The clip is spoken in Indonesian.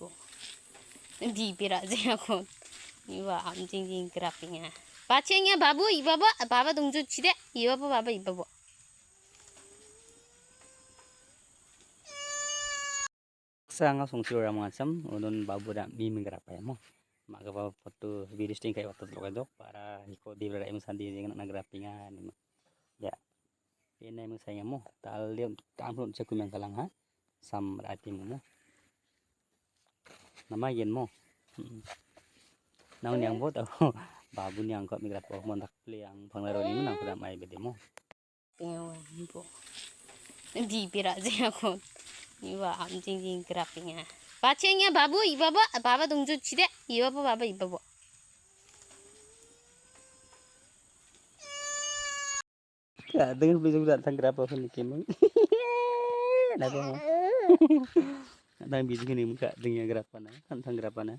bu. Bibir aja aku. Iwa amjing grafingnya. Bacanya babu, iba baba 동주 치대. 이봐 봐봐 이봐 봐. Sanga songsi orang macam unun babu dak mimi gerapa ya mo maga babu foto video sting kayak waktu lo kayak para iko di berada emang sandi dengan na grapingan ya ini emang saya mo tal dia tampun ceku yang kalang ha sam rati mo nama yen mo naun yang bot aku babu ni angkot migrat po mo tak pli yang panglaro ni menang kuda mai bede mo Pengen bu. Bibir aja aku. 이와 암징징 그라핑이야. 바치행이야 바부 이봐봐 바바 동주 치대 이봐봐 바바 이봐봐. ya dengan beli juga tang grapa pun dikemeng ada mo nang biji ni muka dengan grapa na tang grapa na